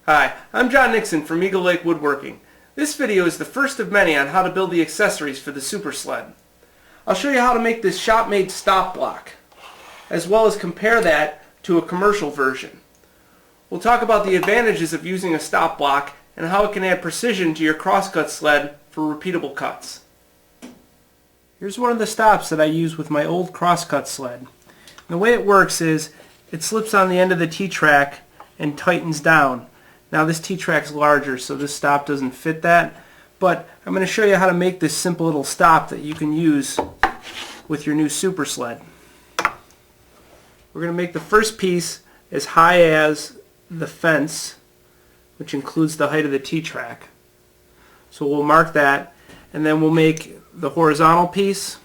Hi, I'm John Nixon from Eagle Lake Woodworking. This video is the first of many on how to build the accessories for the Super Sled. I'll show you how to make this shop-made stop block, as well as compare that to a commercial version. We'll talk about the advantages of using a stop block and how it can add precision to your crosscut sled for repeatable cuts. Here's one of the stops that I use with my old crosscut sled. And the way it works is it slips on the end of the T-track and tightens down. Now this T-track's larger, so this stop doesn't fit that, but I'm going to show you how to make this simple little stop that you can use with your new Super Sled. We're going to make the first piece as high as the fence, which includes the height of the T-track. So we'll mark that, and then we'll make the horizontal piece,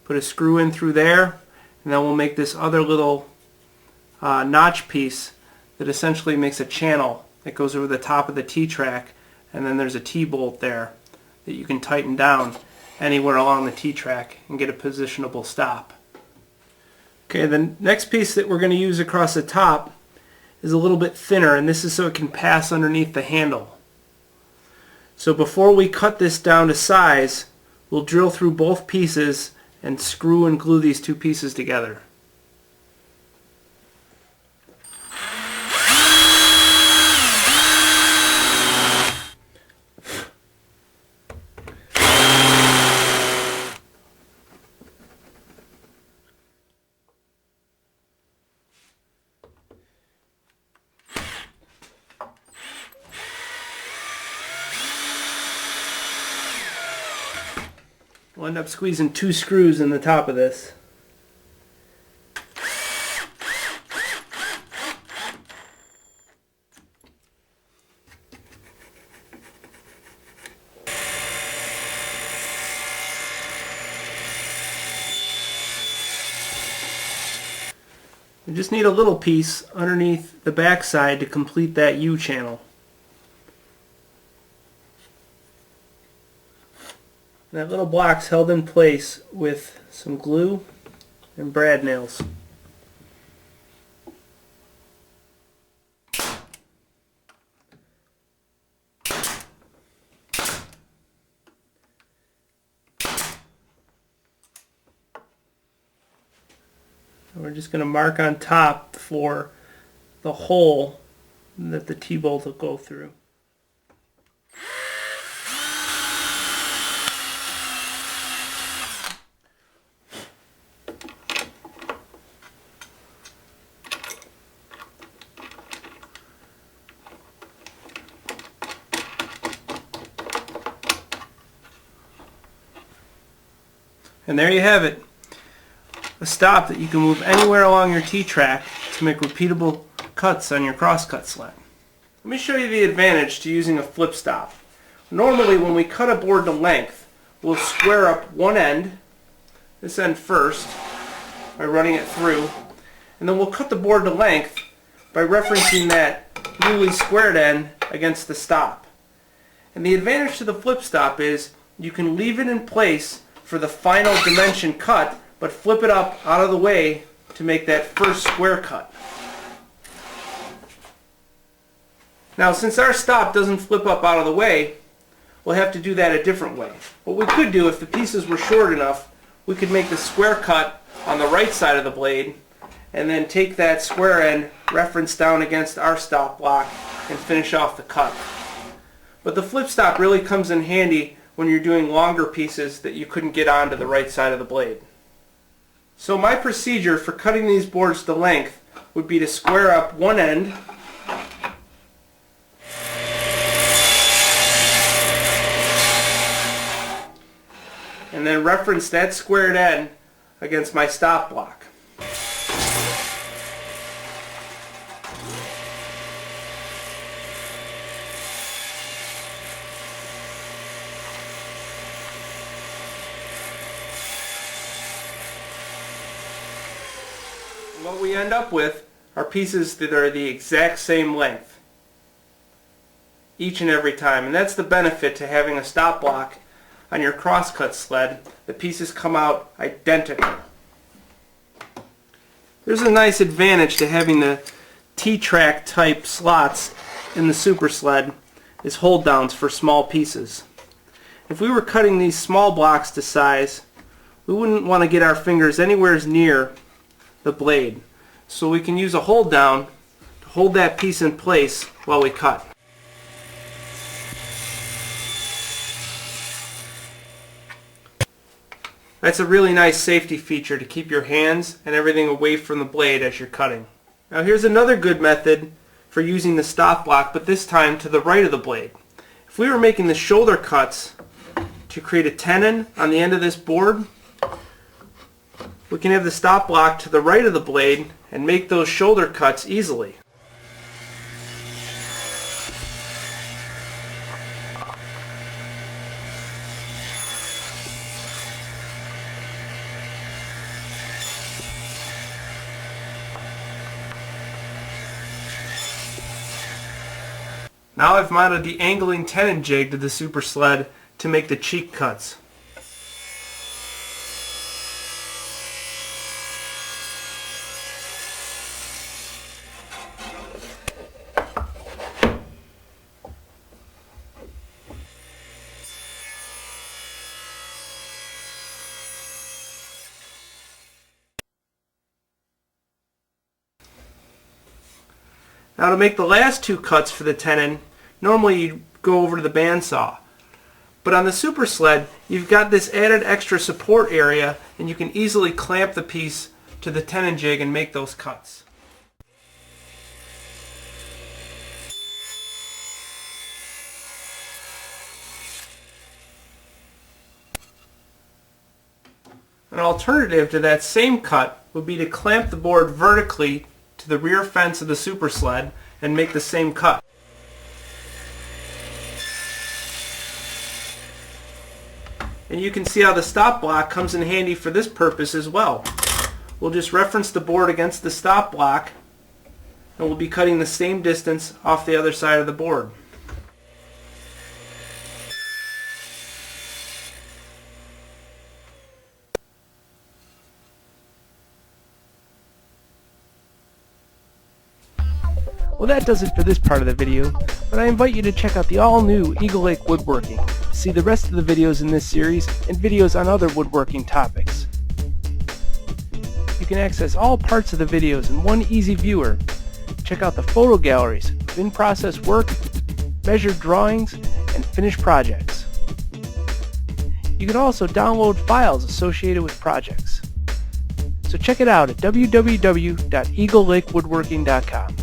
put a screw in through there, and then we'll make this other little notch piece that essentially makes a channel that goes over the top of the T-track, and then there's a T-bolt there that you can tighten down anywhere along the T-track and get a positionable stop. Okay, the next piece that we're going to use across the top is a little bit thinner, and this is so it can pass underneath the handle. So before we cut this down to size, we'll drill through both pieces and screw and glue these two pieces together. We'll end up squeezing 2 screws in the top of this. We just need a little piece underneath the back side to complete that U channel. That little block's held in place with some glue and brad nails. And we're just going to mark on top for the hole that the T-bolt will go through. And there you have it, a stop that you can move anywhere along your T-track to make repeatable cuts on your crosscut sled. Let me show you the advantage to using a flip stop. Normally when we cut a board to length, we'll square up one end, this end first, by running it through, and then we'll cut the board to length by referencing that newly squared end against the stop. And the advantage to the flip stop is you can leave it in place for the final dimension cut, but flip it up out of the way to make that first square cut. Now since our stop doesn't flip up out of the way, we'll have to do that a different way. What we could do, if the pieces were short enough, we could make the square cut on the right side of the blade and then take that square end reference down against our stop block and finish off the cut. But the flip stop really comes in handy when you're doing longer pieces that you couldn't get onto the right side of the blade. So my procedure for cutting these boards to length would be to square up one end, and then reference that squared end against my stop block. What we end up with are pieces that are the exact same length each and every time, and that's the benefit to having a stop block on your crosscut sled. The pieces come out identical. There's a nice advantage to having the T-track type slots in the Super Sled is hold downs for small pieces. If we were cutting these small blocks to size, we wouldn't want to get our fingers anywhere near the blade. So we can use a hold down to hold that piece in place while we cut. That's a really nice safety feature to keep your hands and everything away from the blade as you're cutting. Now here's another good method for using the stop block, but this time to the right of the blade. If we were making the shoulder cuts to create a tenon on the end of this board, we can have the stop block to the right of the blade and make those shoulder cuts easily. Now I've mounted the angling tenon jig to the Super Sled to make the cheek cuts. Now to make the last two cuts for the tenon, normally you go over to the bandsaw. But on the Super Sled, you've got this added extra support area and you can easily clamp the piece to the tenon jig and make those cuts. An alternative to that same cut would be to clamp the board vertically to the rear fence of the Super Sled and make the same cut. And you can see how the stop block comes in handy for this purpose as well. We'll just reference the board against the stop block and we'll be cutting the same distance off the other side of the board. Well, that does it for this part of the video, but I invite you to check out the all-new Eagle Lake Woodworking to see the rest of the videos in this series and videos on other woodworking topics. You can access all parts of the videos in one easy viewer. Check out the photo galleries of in-process work, measured drawings, and finished projects. You can also download files associated with projects. So check it out at www.eaglelakewoodworking.com.